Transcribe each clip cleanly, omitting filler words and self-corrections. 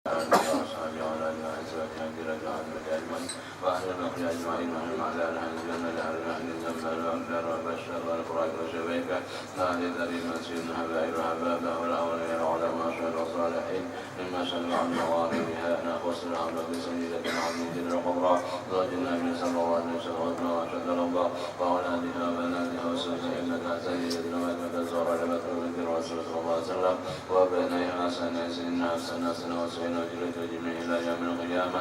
وأصحابه وعلى آله وأزواجه وذريته وعلمه أجمعين وأهل المغفرة أجمعين وأهل العذاب أهل الجنة أهل أهل الذنب والأقدار والبشر والقرآن وشبيكه أهل الذين سيدنا حبائل وحبابه والأولياء والعلماء والشهداء والصالحين مما شهدوا عن مغاربها نأخذ العبد بسيدة العبد الكبرى زوجنا النبي صلى الله عليه وسلم وأشهد الله وأولادها وبناتها وسوسها إنك سيدنا وأجمد الزهراء لبكر بنت رسول صلى الله عليه وسلم وبنيها سيدنا حسن وسيدنا وجلد وجميع إلى يوم القيامة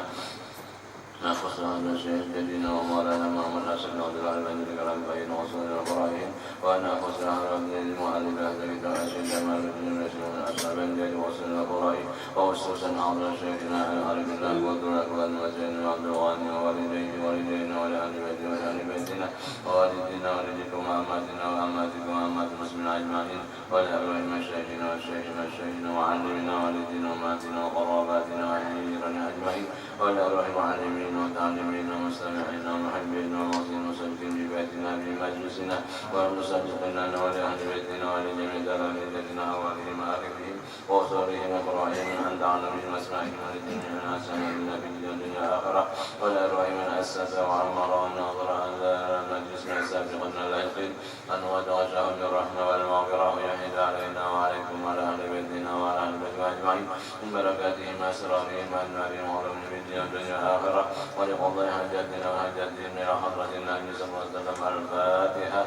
نأخذ هذا الشيخ جدينا ومولانا محمد حسن عبد الله بن الكرام بين وصول الإبراهيم ونأخذ على عبد المؤلف هذا الكتاب الشيخ جمال بن رشيد من أصحاب الجيد وصول الإبراهيم وخصوصا عبد شيخنا عارف الله والدرك والمسجد وعبد الغني ووالدينا ولأهل بيته ولأهل بيتنا ووالدينا ووالدكم وأماتنا وأماتكم وأمات المسلمين أجمعين ولأبواب مشايخنا وشيخنا وعلمنا ووالدينا وأماتنا وقراباتنا وأهلنا أجمعين ولأبواب المعلمين وتعلمين ومستمعين ومحبين وموصين وسلكين ببيتنا بمجلسنا ومصدقنا ولأهل بيتنا ولجميع تلاميذنا وأهلهم وآخرهم وأصولهم وقرائهم أن تعلمين وأسمائهم ولجميع الناس من في الدنيا الآخرة ولأرواح من أسس وعمر ونظر على مجلسنا سابقنا العقيد أن وتغشاهم بالرحمة والمغفرة ويحيد علينا وعليكم وعلى أهل بيتنا وعلى أهل بيتنا أجمعين من بركاتهم أسرارهم وأنوارهم وعلومهم في الدنيا الآخرة ولقضاء حاجاتنا وحاجاتهم إلى حضرة النبي صلى الله عليه وسلم على الفاتحة.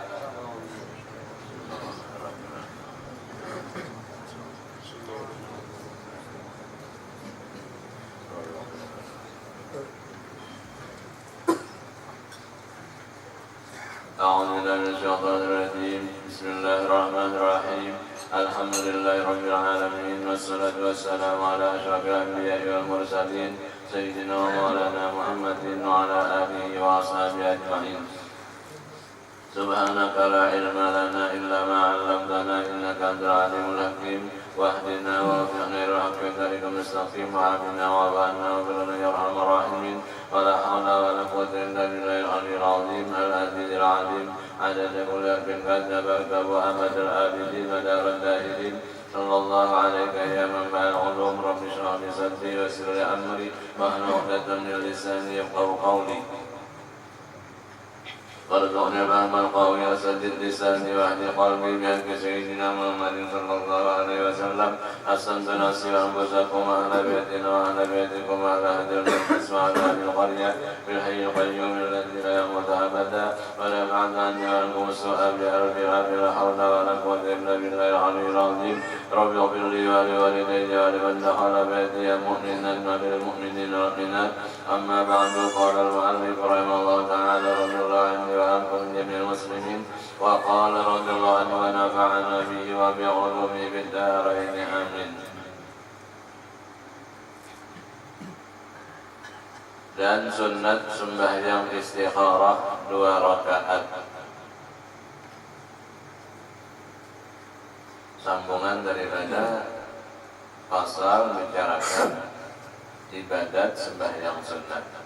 أعوذ بالله من الشيطان الرجيم بسم الله الرحمن الرحيم الحمد لله رب العالمين والصلاة والسلام على أشرف الأنبياء والمرسلين سيدنا ومولانا محمد وعلى آله وأصحابه أجمعين. سبحانك لا علم لنا إلا ما علمتنا إنك أنت العليم الحكيم واهدنا ووفقنا إلى الحق طريقا مستقيما وعافنا وعافنا واغفر لنا يا أرحم الراحمين ولا حول ولا قوة إلا بالله العلي العظيم العزيز العليم عدد كل حرف كتبك وأمد العابدين ودار الداهرين صلى الله عليك يا منبع العلوم رب اشرح لي صدري ويسر لي أمري واحلل عقدة من لساني يفقهوا قولي وارزقني فهم القول وسدد لساني واهد قلبي بحق سيدنا محمد صلى الله عليه وسلم حسنت نفسي وانفسكم واهل بيتنا واهل بيتكم واهل اهل المجلس واهل اهل القريه بالحي القيوم الذي لا يموت ابدا ولا يبعد عني وعنكم السوء بألف لا حول ولا قوه الا بالله العلي العظيم. رب اغفر لي ولوالدي ولمن دخل بيتي مؤمنا وللمؤمنين والمؤمنات. اما بعد قال المؤلف رحمه الله تعالى رضي الله عنه وعنكم جميع المسلمين وقال رضي الله عنه ونفعنا به وبعلومه في الدارين آمين. Dan sunat sembahyang istikharah 2 rakaat. Sambungan daripada pasal bicarakan ibadat sembahyang sunat.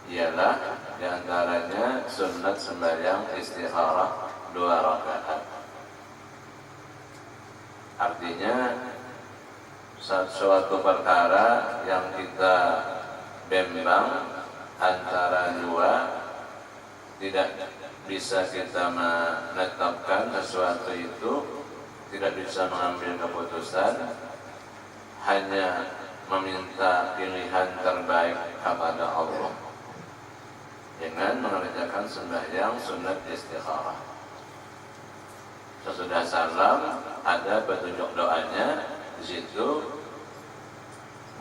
Ialah diantaranya sunat sembahyang istikharah 2 rakaat. Artinya suatu perkara yang kita bimbang antara 2, tidak bisa kita menetapkan sesuatu itu, tidak bisa mengambil keputusan, hanya meminta pilihan terbaik kepada Allah dengan mengerjakan sembahyang sunat istikharah. Sesudah salam ada petunjuk doanya, di situ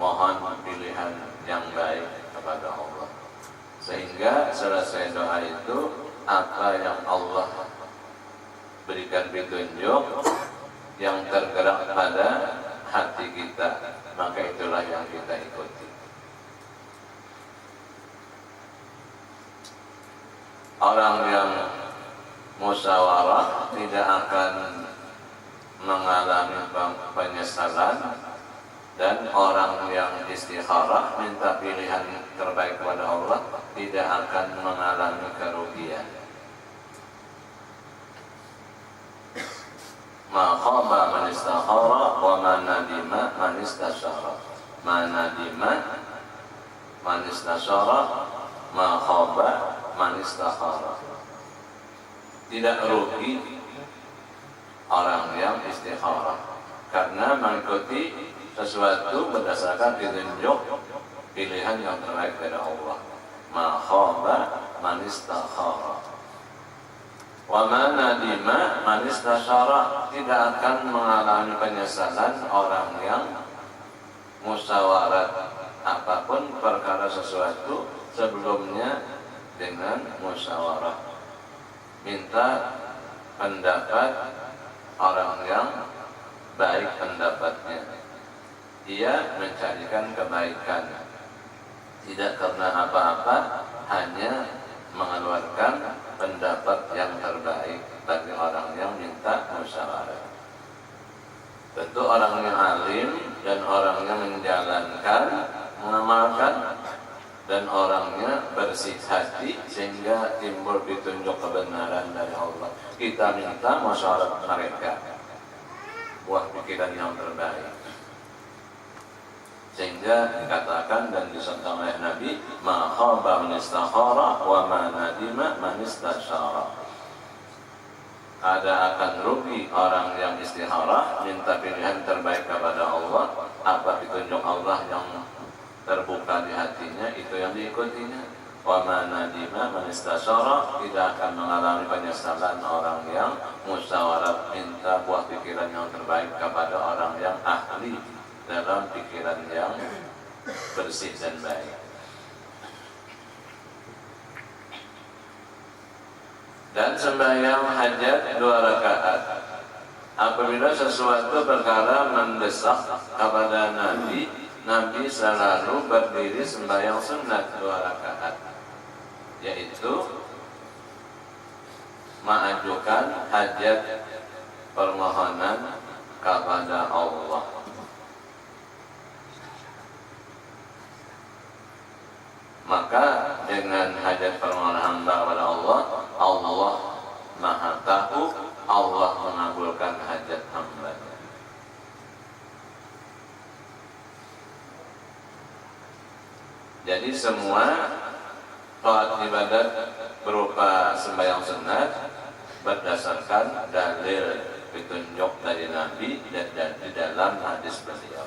mohon pilihan yang baik kepada Allah, sehingga selesai doa itu apa yang Allah berikan petunjuk yang tergerak pada hati kita, maka itulah yang kita ikuti. Orang yang musyawarah tidak akan mengalami penyesalan, dan orang yang istikharah minta pilihan terbaik kepada Allah tidak akan mengalami kerugian. Ma khaba man istakhara wa man nadima man istasyara. manadima manis nasara makhaba manis takhara. Tidak rugi orang yang istikharah karena mengikuti sesuatu berdasarkan petunjuk pilihan yang terbaik dari Allah. Makhaba manis takhara wa manadima manis nasara. Tidak akan mengalami penyesalan orang yang musyawarat apapun perkara sesuatu sebelumnya dengan musyawarah, minta pendapat orang yang baik pendapatnya, ia mencarikan kebaikan tidak karena apa-apa, hanya mengeluarkan pendapat yang terbaik bagi orang yang minta musyawarah. Tentu orang yang alim dan orang yang menjalankan, mengamalkan, dan orangnya bersih hati sehingga timbul petunjuk kebenaran dari Allah. Kita minta musyawarah mereka, buah pikiran yang terbaik, sehingga dikatakan dan disebutkan oleh Nabi, ma khaba man istakhara wa ma nadima man istasyara. Ada akan rugi orang yang istikharah, minta pilihan terbaik kepada Allah. Apa petunjuk Allah yang terbuka di hatinya, itu yang diikutinya. Wa ma nadima man istasyara. Tidak akan mengalami penyesalan orang yang musyawarah minta buah pikiran yang terbaik kepada orang yang ahli dalam pikiran yang bersih dan baik. Dan sembahyang hajat 2 rakaat. Apabila sesuatu perkara mendesak kepada Nabi, Nabi selalu berdiri sembahyang sunat 2 rakaat, yaitu mengajukan hajat permohonan kepada Allah. Maka dengan hajat permohonan hamba kepada Allah, Allah Maha Tahu, Allah mengabulkan hajat hamba-Nya. Jadi semua taat ibadat berupa sembahyang sunat berdasarkan dalil petunjuk dari Nabi dan di dalam hadis beliau.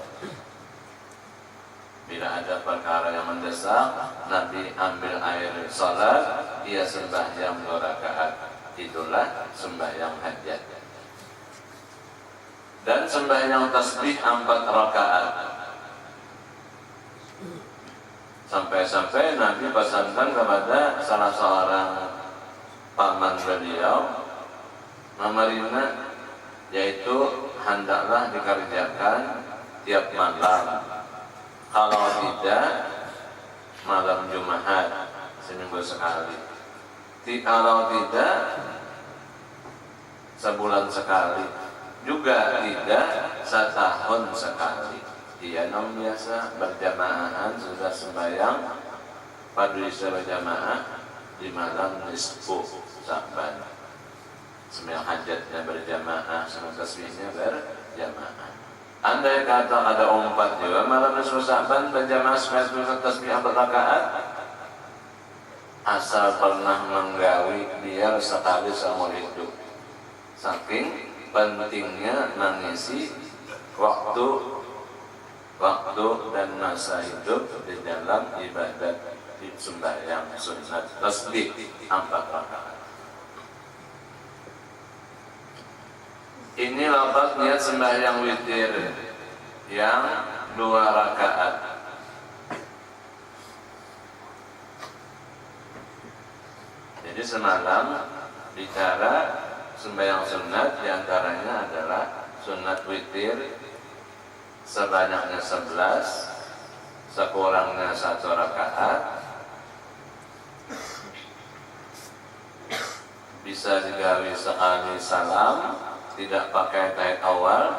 Bila ada perkara yang mendesak, Nabi ambil air salat, ia sembahyang 2 rakaat. Itulah sembahyang hajat. Dan sembahyang tasbih 4 rakaat. Sampai-sampai Nabi pesankan kepada salah seorang paman beliau, memerintah, yaitu hendaklah dikerjakan tiap malam. Kalau tidak, malam Jumat seminggu sekali. Kalau tidak, sebulan sekali. Juga tidak, setahun sekali. Dia nom biasa berjamaah sudah sembahyang padu isya berjamaah di malam nisfu Sya'ban. Sembahyang hajatnya berjamaah, sembahyang tasbihnya berjamaah. Andai kata ada umpat juga malam nisfu Sya'ban berjamaah sembahyang tasbih 4 rakaat, asal pernah menggawi biar sekali seumur hidup. Saking pentingnya mengisi waktu dan masa hidup di dalam ibadat di sembahyang sunat tasbih 4 rakaat. Ini lafaz niat sembahyang witir yang 2 rakaat. Jadi semalam bicara sembahyang sunat, diantaranya adalah sunat witir sebanyaknya 11, sekurangnya 1 rakaat, bisa digawi sekali salam, tidak pakai tahiyat awal,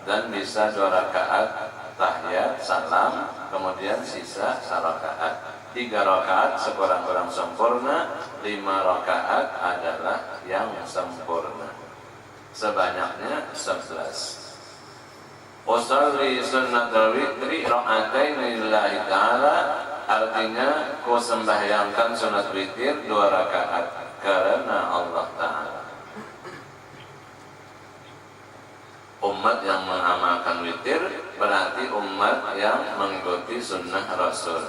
dan bisa 2 rakaat tahiyat salam, kemudian sisa 1 rakaat. 3 rakaat sekurang-kurang sempurna, 5 rakaat adalah yang sempurna. Sebanyaknya 11. Usalli sunnatul witri raka'ataini lillahi ta'ala, artinya ku sembahyangkan sunat witir 2 rakaat karena Allah Ta'ala. Umat yang mengamalkan witir berarti umat yang mengikuti sunnah Rasul.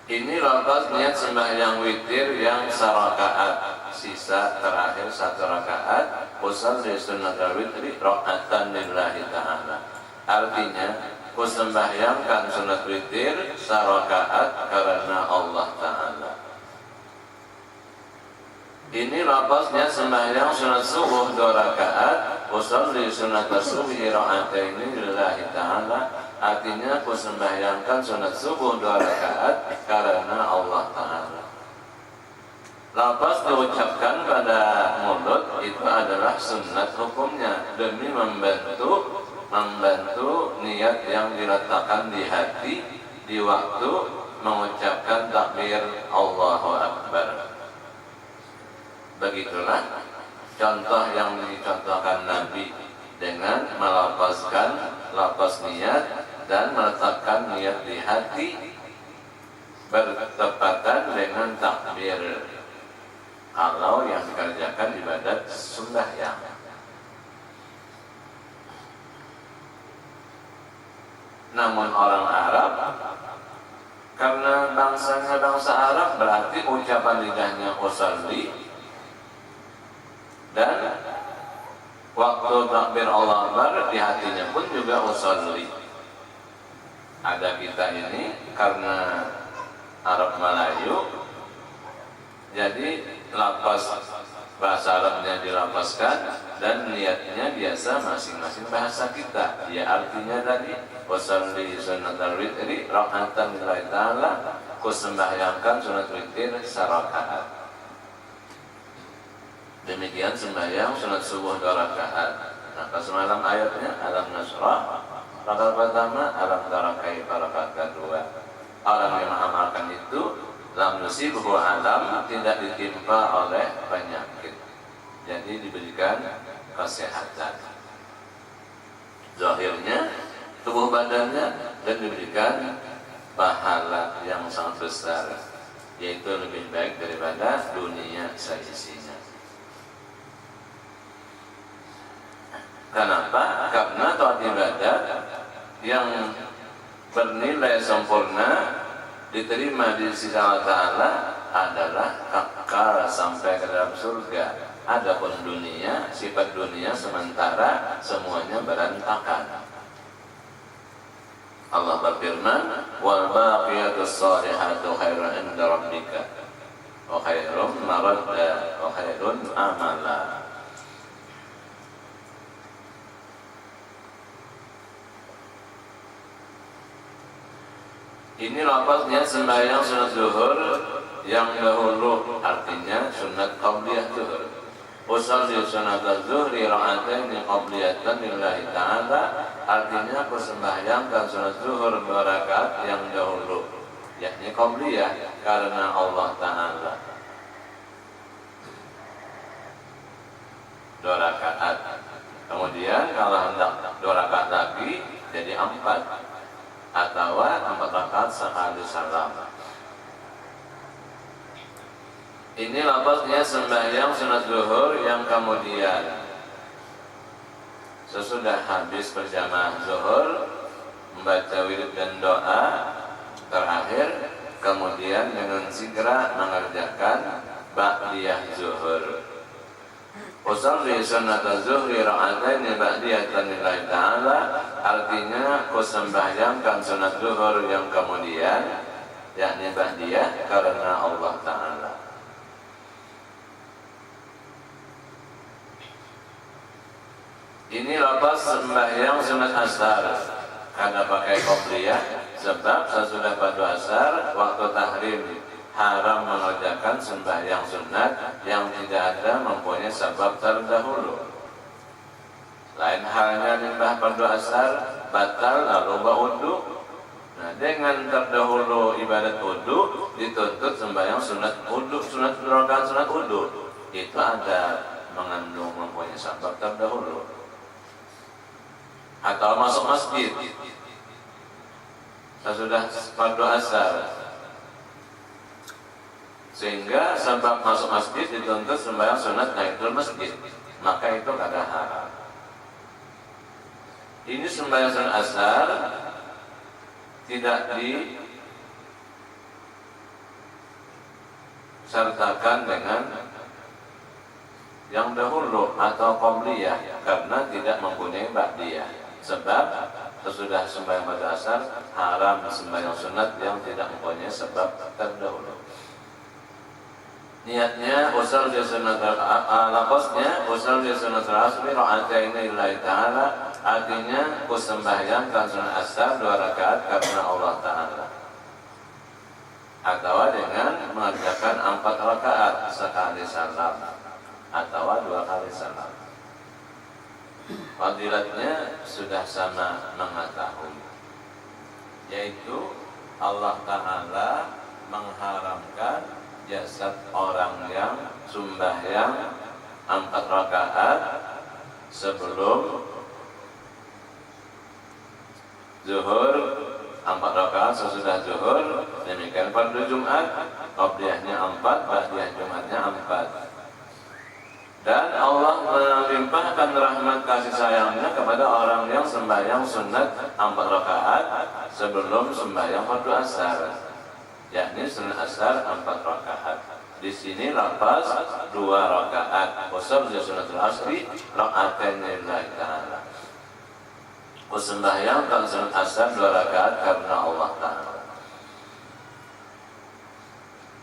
Ini lafaz niat sembahyang witir yang 1 rakaat, sisa terakhir 1 rakaat. Usalli sunnatul witri raka'atan lillahi ta'ala, artinya ku sembahyangkan sunat witir 1 rakaat karena Allah Ta'ala. Ini lafaznya sembahyang sunat subuh 2 rakaat. Usalli sunnatul subhi raka'ataini lillahi ta'ala, artinya ku sembahyangkan sunat subuh 2 rakaat karena Allah Ta'ala. Lafaz diucapkan pada mulut itu adalah sunnat hukumnya demi membantu niat yang diletakkan di hati di waktu mengucapkan takbir Allahu Akbar. Begitulah contoh yang dicontohkan Nabi dengan melafazkan lafaz niat dan meletakkan niat di hati bertepatan dengan takbir. Kalau yang dikerjakan ibadat sembahyang. Namun orang Arab, karena bangsanya bangsa Arab, berarti ucapan lidahnya usalli, dan waktu takbir Allah Akbar di hatinya pun juga usalli. Ada kita ini karena Arab Melayu, jadi lafaz bahasa Arabnya dilafazkan dan niatnya biasa masing-masing bahasa kita. Ya artinya tadi usalli sunnatul witri raka'atan lillahi ta'ala, ku sembahyangkan sunat witir 1 rakaat. Demikian sembahyang sunat subuh 2 rakaat. Maka semalam ayatnya alam nasrah rakaat pertama, alam tara kaifa rakaat kedua. Orang yang mengamalkan itu lam nusibhu alam, tidak ditimpa oleh penyakit, jadi diberikan kesehatan zahirnya, tubuh badannya, dan diberikan pahala yang sangat besar, yaitu lebih baik daripada dunia seisinya. Kenapa? Karena taat ibadah yang bernilai sempurna diterima di sisi Allah Ta'ala adalah kekal sampai ke dalam surga. Adapun dunia, sifat dunia sementara, semuanya berantakan. Allah berfirman, wal baqiyatus shalihatu khairun 'inda rabbika wa khairun maradda wa khairun amala. Ini lafaznya sembahyang sunat zuhur yang dahulu, artinya sunat qabliyah zuhur. Usalli sunatal zuhri raka'ataini qabliyatan lillahi ta'ala, artinya aku sembahyangkan sunat zuhur 2 rakaat yang dahulu, yakni qabliyah karena Allah Ta'ala. 2 rakaat. Kemudian kalau hendak 2 rakaat lagi jadi 4. Atau 4 rakaat sekali salam. Ini lafaznya sembahyang sunat zuhur yang kemudian sesudah habis berjamaah zuhur membaca wirid dan doa terakhir, kemudian dengan segera mengerjakan ba'diyah zuhur. Usalli sunnatul zuhri raka'ataini ba'diyatan lillahi ta'ala, artinya ku sembahyangkan sunat zuhur yang kemudian, yakni ba'diyah karena Allah Ta'ala. Ini lafaz sembahyang sunat asar karena pakai qobliyah, sebab sesudah padu asar waktu tahrim haram mengerjakan sembahyang sunat yang tidak ada mempunyai sebab terdahulu. Lain halnya limbah padu asar batal lalu ba'udu. Nah, dengan terdahulu ibadat wudu dituntut sembahyang sunat wudu, sunat rakaat sunat wudu. Itu ada mengandung mempunyai sebab terdahulu. atau masuk masjid sesudah fardu asar, sehingga sebab masuk masjid dituntut sembahyang sunat tahiyatul masjid, maka itu kada haram. Ini sembahyang sunat asar tidak disertakan dengan yang dahulu atau qabliyah karena tidak mempunyai ba'diyah. Sebab sesudah sembahyang pada asar haram sembahyang sunat yang tidak mempunyai sebab terdahulu. Niatnya usul di sunat al-lafaznya usul di sunat al-asri ra'ataini lillahi ta'ala, artinya ku sembahyangkan sunat asar 2 rakaat karena Allah Ta'ala, atau dengan mengerjakan 4 rakaat sekali salam atau 2 kali salam. Fadilatnya sudah sama mengetahui, yaitu Allah Ta'ala mengharamkan jasad orang yang sembahyang 4 rakaat sebelum zuhur, 4 rakaat sesudah zuhur, demikian fardu Jumat, qabliyahnya 4, ba'diyah Jumatnya 4. Dan Allah melimpahkan rahmat kasih sayangnya kepada orang yang sembahyang sunat 4 rakaat sebelum sembahyang fardu asar, yakni sunat asar 4 rakaat. Di sini lafaz 2 rakaat. Usul di sunatul asri rakaatain lillahi ta'ala. Sembahyangkan sunat asar 2 rakaat karena Allah Ta'ala.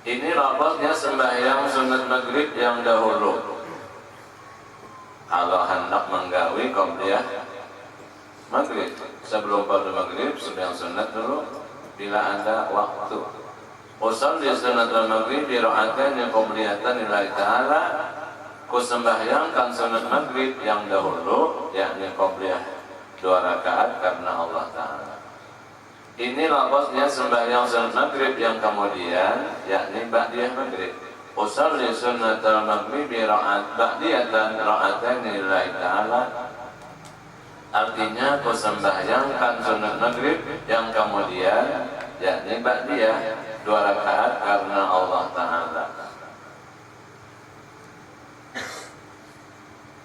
Ini lafaznya sembahyang sunat maghrib yang dahulu. Kalau hendak menggawi qabliyah maghrib sebelum fardu maghrib sembahyang sunat dulu bila ada waktu. Usul di sunatul maghrib di rakaat yang qabliyatan lillahi ta'ala. Ku sembahyangkan sunat maghrib yang dahulu, yakni qabliyah 2 rakaat karena Allah Ta'ala. Ini lafaznya sembahyang sunat maghrib yang kemudian, yakni ba'diyah maghrib. Usalli sunnatal maghribi ra'at ba'diyatan ra'atan lillahi ta'ala, artinya ku sembahyangkan sunat maghrib yang kemudian, yakni ba'diyah 2 rakaat karena Allah Ta'ala.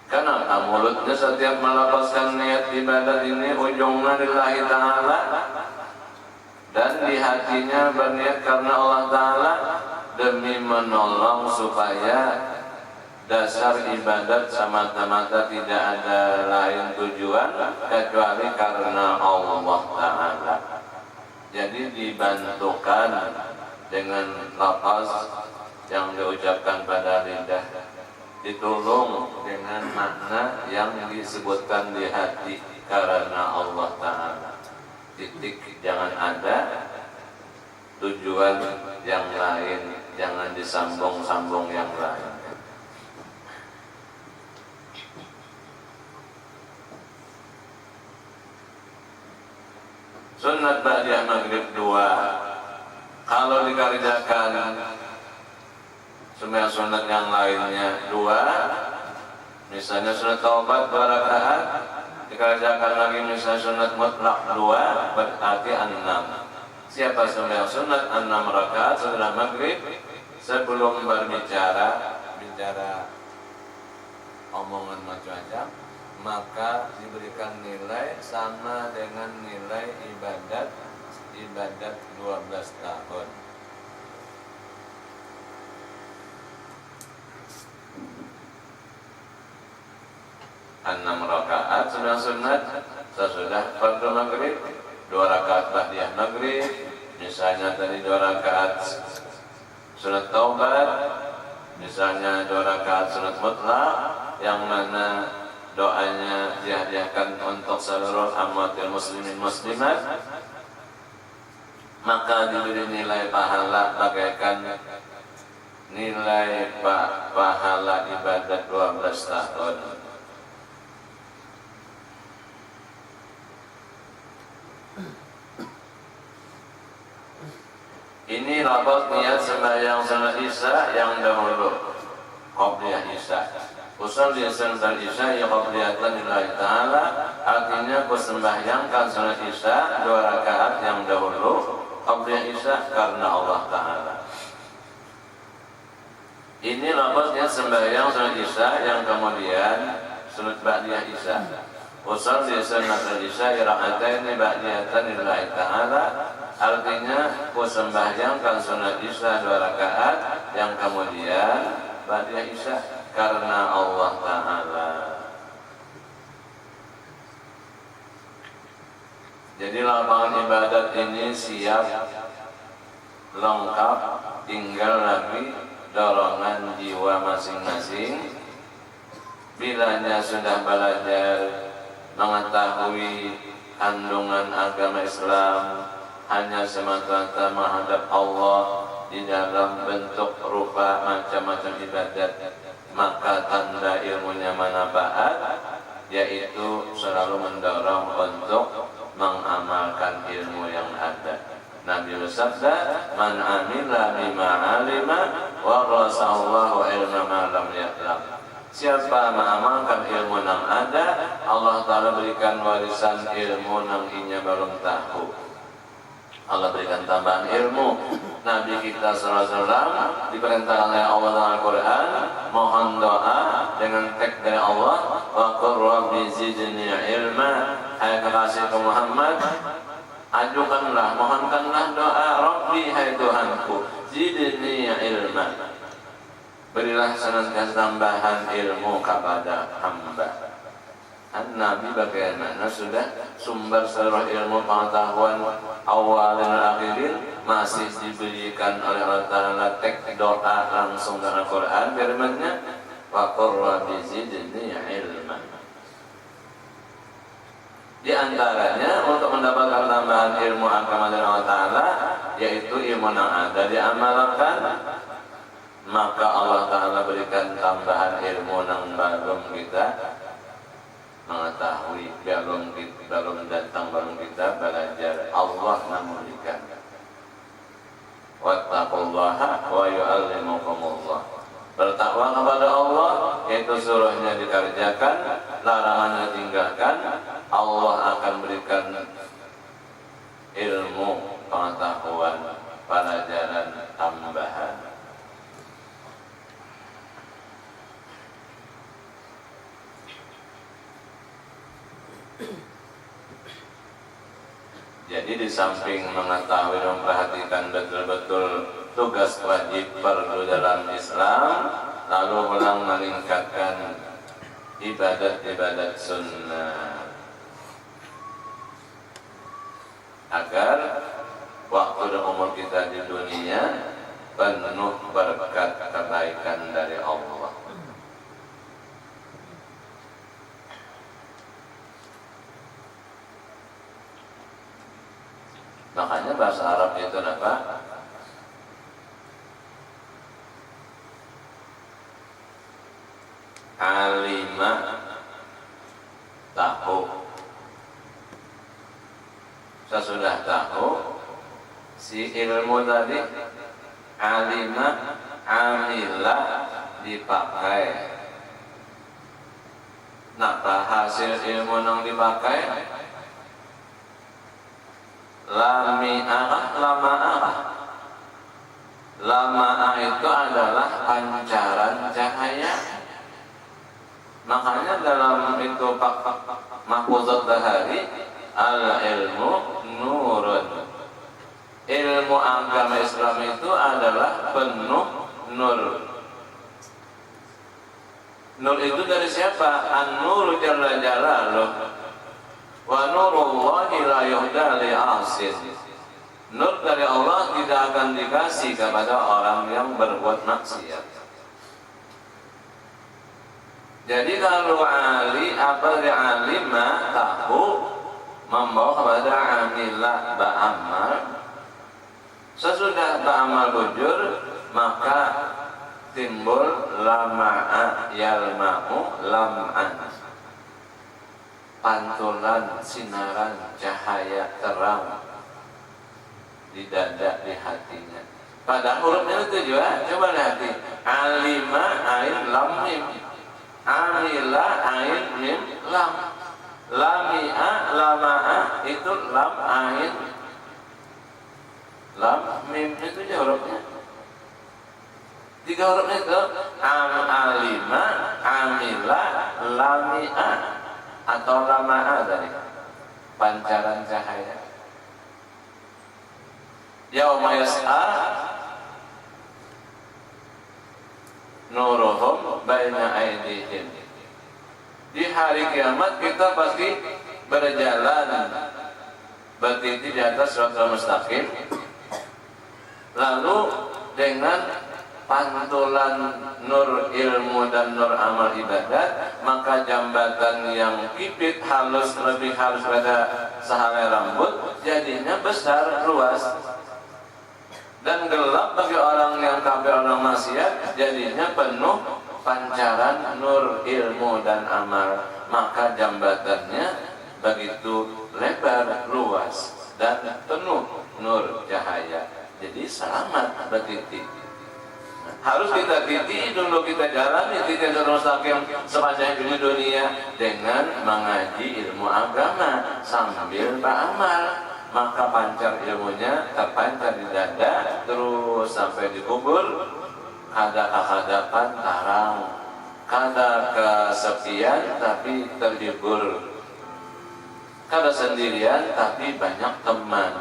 Karena mulutnya setiap melafazkan niat ibadat ini ujungnya lillahi ta'ala, dan di hatinya berniat karena Allah Ta'ala demi menolong supaya dasar ibadat semata-mata tidak ada lain tujuan kecuali karena Allah Ta'ala. Jadi dibantukan dengan lafaz yang diucapkan pada lidah, ditolong dengan makna yang disebutkan di hati karena Allah Ta'ala. Titik, jangan ada tujuan yang lain, jangan disambung-sambung yang lain. Sunat ba'diyah maghrib 2, kalau dikerjakan sembahyang sunat yang lainnya 2, misalnya sunat taubat 2 rakaat, dikerjakan lagi misalnya sunat mutlak 2, berarti 6. Siapa sembahyang sunat 6 rakaat setelah maghrib sebelum berbicara omongan macam-macam, maka diberikan nilai sama dengan nilai ibadat 12 tahun. Enam rakaat sudah sunat sesudah fardu maghrib, 2 rakaat ba'diyah maghrib, misalnya tadi 2 rakaat sunat taubat, misalnya 2 rakaat sunat mutlak, yang mana doanya dihadiahkan untuk seluruh amwatil muslimin muslimat, maka diberi nilai pahala bagaikan nilai pahala ibadat 12 tahun. Ini lafaz niat sembahyang sunat Isya yang dahulu, qabliyah Isya. Usul di sunat Isya ya qabliyatan lillahi ta'ala, Artinya ku sembahyangkan salat Isya 2 rakaat yang dahulu qabliyah Isya karena Allah Ta'ala. Ini lafaznya sembahyang salat Isya yang kemudian salat ba'diyah Isya. Usalli sunnatal Isya raka'ataini ba'diyatan lillahi ta'ala. Artinya ku sembahyangkan salat Isya 2 rakaat yang kemudian ba'diyah Isya karena Allah Ta'ala. Jadi lapangan ibadat ini siap, lengkap, tinggal lagi dorongan jiwa masing-masing. Bilanya sudah belajar mengetahui kandungan agama Islam hanya semata-mata menghadap Allah di dalam bentuk rupa macam-macam ibadat, maka tanda ilmunya manfaat, yaitu selalu mendorong untuk mengamalkan ilmu yang ada. Nabi bersabda, "Man amila bima alima warasallahu ilma ma lam ya'lam." Siapa mengamalkan ilmu yang ada, Allah Ta'ala berikan warisan ilmu yang inya belum tahu. Allah berikan tambahan ilmu. Nabi kita sallallahu alaihi wasallam diperintahkan oleh Allah dalam Al-Qur'an mohon doa dengan teks dari Allah, wa qur rabbi zidni ilma. Hai kekasihku Muhammad, ajukanlah, mohonkanlah doa, Rabbi, hai Tuhanku, zidni ilma, berilah senantiasa tambahan ilmu kepada hamba. Nabi bagaimana sudah sumber seluruh ilmu pengetahuan awal dan akhirin masih diberikan oleh Allah Ta'ala teks doa langsung dari Al-Quran, firman-Nya wa qur rabbi zidni ilma. Di antaranya untuk mendapatkan tambahan ilmu agama dari Allah Ta'ala, yaitu ilmu yang ada diamalkan, maka Allah Ta'ala berikan tambahan ilmu yang belum kita mengetahui, belum datang, belum kita belajar. Allah memberikan. Wattaqullaha wa yu'allimukumullah. Bertakwa kepada Allah, yaitu suruhnya dikerjakan, larangannya ditinggalkan. Allah akan berikan ilmu, pengetahuan, pelajaran tambahan. Jadi di samping mengetahui dan memperhatikan betul-betul tugas wajib fardu dalam Islam, lalu ulang meningkatkan ibadat-ibadat sunnah agar waktu dan umur kita di dunia penuh berkat kebaikan dari Allah. Makanya bahasa Arab itu apa? Alima, tahu. Sesudah tahu si ilmu tadi, alima, amila, dipakai. Napa hasil ilmu yang dipakai? Lami'ah, lama'ah. Lama'ah itu adalah pancaran cahaya. Makanya dalam itu Mahfuzat Bahari, al-ilmu nurun. Ilmu agama Islam itu adalah penuh nur. Nur itu dari siapa? An-nuru jalla jalaluh. Wa nurullahi la yuhda li 'asin. Nur dari Allah tidak akan dikasih kepada orang yang berbuat maksiat. Jadi kalau ali apa di alima tahu membawa kepada amilah ba'amal. Sesudah ba'amal bujur maka timbul lama'a yalma'u lam'an. Pantulan sinaran cahaya terang di dada, di hatinya. Pada hurufnya itu juga, coba lihat, alima ain lam mim, amila ain mim lam. Lamia, lamaa itu lam ain lam mim itu aja hurufnya. 3 hurufnya itu alima, amila, lamia atau lamaa dari pancaran cahaya. Yauma yas'a nuruhum baina aydihim. Di hari kiamat kita pasti berjalan berdiri di atas siratal mustaqim, lalu dengan pantulan nur ilmu dan nur amal ibadat, maka jambatan yang pipit halus lebih halus pada sehelai rambut jadinya besar luas, dan gelap bagi orang yang kafir, orang maksiat jadinya penuh pancaran nur ilmu dan amal, maka jambatannya begitu lebar luas dan penuh nur cahaya. Jadi selamat bertitik. Harus kita titik dulu, kita jalani titik terus sepanjang hidup dunia dengan mengaji ilmu agama sambil beramal, maka pancar ilmunya terpancar di dada terus sampai di kubur. Kada kehadapan tarang, kada kesepian tapi terhibur, kada sendirian tapi banyak teman,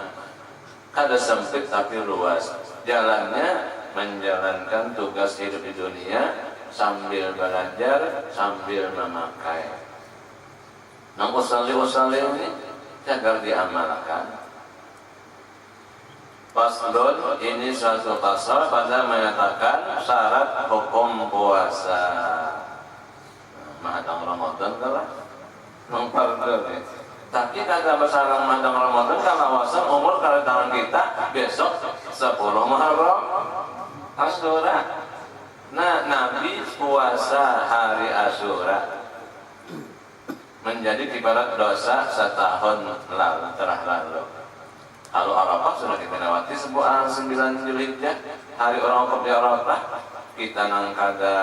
kada sempit tapi luas. Jalannya menjalankan tugas hidup di dunia sambil belajar, sambil memakai. Nah, usalli ini agar diamalkan. Faslun, ini suatu pasal pada menyatakan syarat hukum puasa. Mahadang Ramadan kalah mengparder. Tapi kata besar mahadang Ramadan kalawasan umur kalau tahun kita besok 10 Muharram Asyura. Nah, Nabi puasa hari Asyura menjadi ibarat dosa setahun lalu. Kalau Arafah sudah kita lewati sebuah 9 Zulhijjah, hari orang wukuf di Arafah, kita nangkada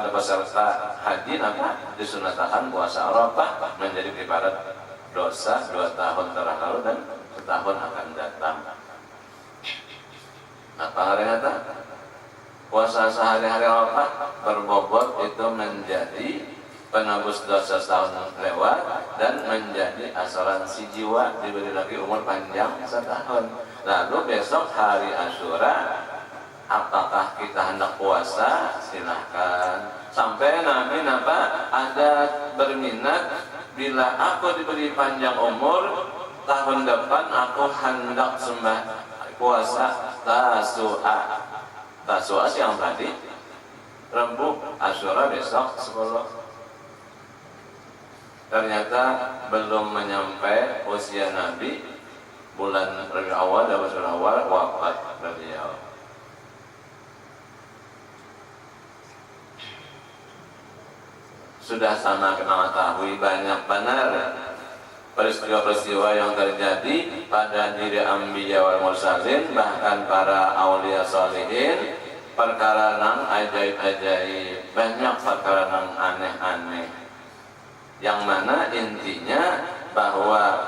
peserta haji apa disunatkan puasa Arafah menjadi ibarat dosa 2 tahun telah lalu dan setahun akan datang. Apa hari kata? Puasa sehari-hari Arafah berbobot itu menjadi penebus dosa setahun lewat dan menjadi asuransi jiwa, diberi lagi umur panjang setahun. Lalu besok hari Asyura, apakah kita hendak puasa? Silahkan. Sampai Nabi ada berminat, bila aku diberi panjang umur tahun depan aku hendak puasa Tasu'a. Tasu'a siang tadi, Rebu, Asyura besok 10. Ternyata belum menyampai usia Nabi, bulan Rabiul Awal dan Rabiul Awal wafat beliau. Sudah sama mengetahui banyak benar peristiwa-peristiwa yang terjadi pada diri Anbiya wal Mursalin, bahkan para aulia sholihin, perkara nang ajaib-ajaib, banyak perkara nang aneh-aneh. Yang mana intinya bahwa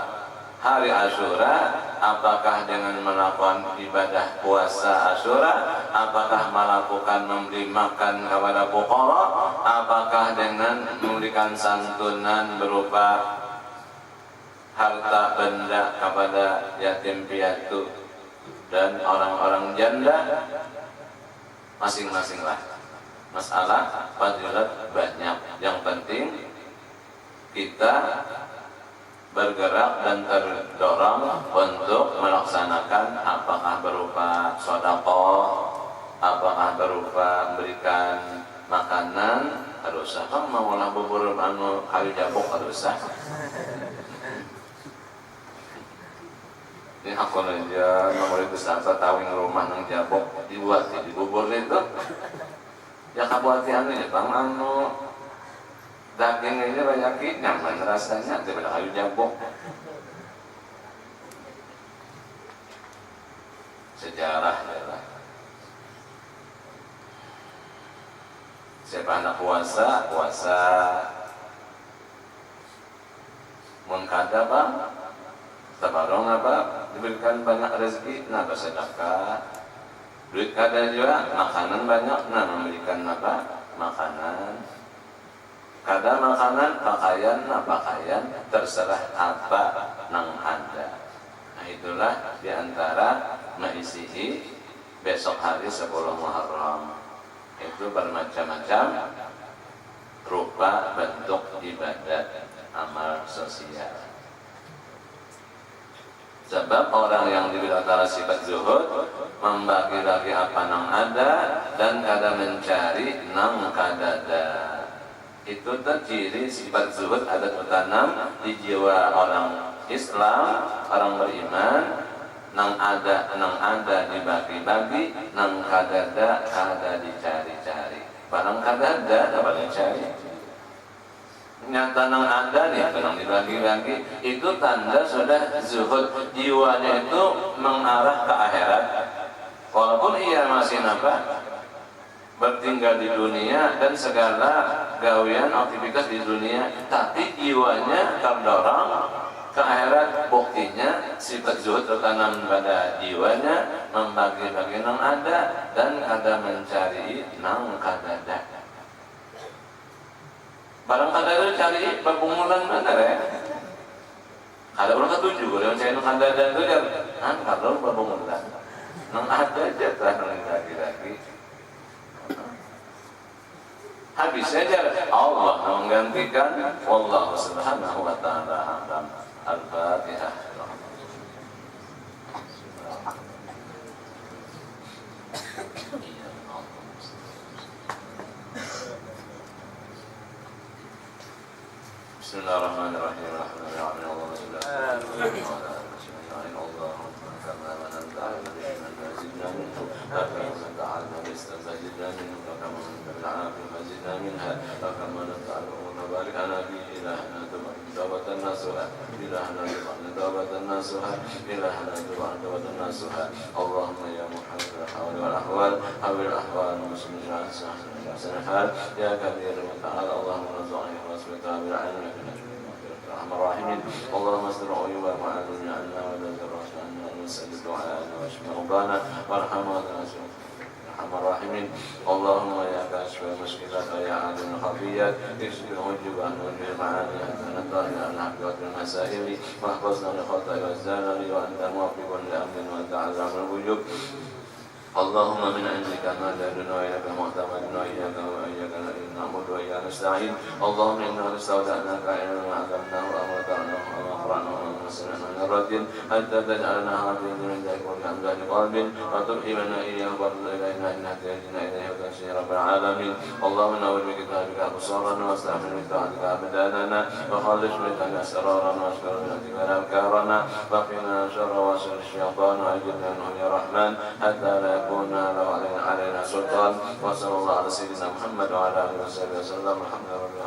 hari Asyura, apakah dengan melakukan ibadah puasa Asyura, apakah melakukan memberi makan kepada fuqara, apakah dengan memberikan santunan berupa harta benda kepada yatim piatu dan orang-orang janda, masing-masing lah masalah fadilat banyak. Yang penting kita bergerak dan terdorong untuk melaksanakan, apakah berupa sedekah, apakah berupa memberikan makanan, harus kan mau lah bubur anu kayu jabok harus. Ini aku aja nomor itu satu tawing rumah nang jabok dibuat di bubur itu. Ya kabuatian ya bang anu daging ini banyak nyaman rasanya daripada kayu jabok. Sejarah adalah siapa anak puasa yang kada bang tabarong apa diberikan banyak rezeki nah bersedekah. Duit kada juga makanan banyak nah memberikan apa makanan. Kada makanan pakaian nah pakaian terserah apa nang ada. Nah itulah diantara mengisi besok hari 10 Muharram itu bermacam-macam rupa bentuk ibadat amal sosial. Sebab orang yang dibilang sifat zuhud membagi-bagi apa nang ada dan kada mencari nang kadada. Itu terciri sifat zuhud ada tertanam di jiwa orang Islam, orang beriman. Nang ada dibagi-bagi, nang kadada kada dicari-cari. Barang kadada dapat dicari. Nyata nang ada nih, barang dibagi-bagi, itu tanda sudah zuhud. Jiwanya itu mengarah ke akhirat. Walaupun ia masih bertinggal di dunia dan segala gawian aktivitas di dunia, tapi jiwanya terdorong ke akhirat. Buktinya sifat zuhud tertanam pada jiwanya, membagi-bagi nang ada dan ada mencari nang kadada. Barang kadada cari pergumulan benar ya. Ada orang ketujuh kalau yang cari nang kadada itu dia kalau pergumulan nang ada aja nang lagi-lagi. Habis saja Allah menggantikan. Wallahu subhanahu wa ta'ala a'lam. Al-Fatihah. Bismillahirrahmanirrahim. Allahumma ya muhammad al-hawli wal-ahwal hawil ahwal muslimin al-sahal ya kabir wa ta'ala Allahumma razu'ani wa asbita bil'ilmi Rahman Rahimin Allahumma astur uyuba ma'adun ya'anna wa dazirrahna wa salli du'a'ana wa shmi rubana warhamana Rahman Rahimin Allahumma ya kashfa muskilat wa ya alim khafiyat ishbi ujubah nujil ma'ani natari al-haqiyat al-masaili mahfazna li-khatai wa zalali wa anta muwafiqun li-amrin wa anta azamul wujub Allahumma min indika madadun wa iyyaka mu'tamadun wa iyyaka na'budu wa iyyaka nasta'in Allahumma inna nasta'udhanaka ilman 'allamnahu wa amartanahu wa aqra'nahu wa nasra'nahu min radin hatta taj'alna hadhihi min dhalika wa bihamdika qalbin wa tuhibana iyyahu wa ilaina innaka yahdina ilayhi wa tanshir rabbil alamin Allahumma nawwir bi kitabika absarana wa astahmil bi ta'atika abdanana wa khallis bi ta'atika asrarana wa ashkar bi ta'atika afkarana wa qina syarra wa syarri syaitan wa ajirna ya rahman hatta la yakuna lahu alaina sultan wa sallallahu ala sayyidina Muhammad wa ala alihi wa sahbihi wa sallam alhamdulillah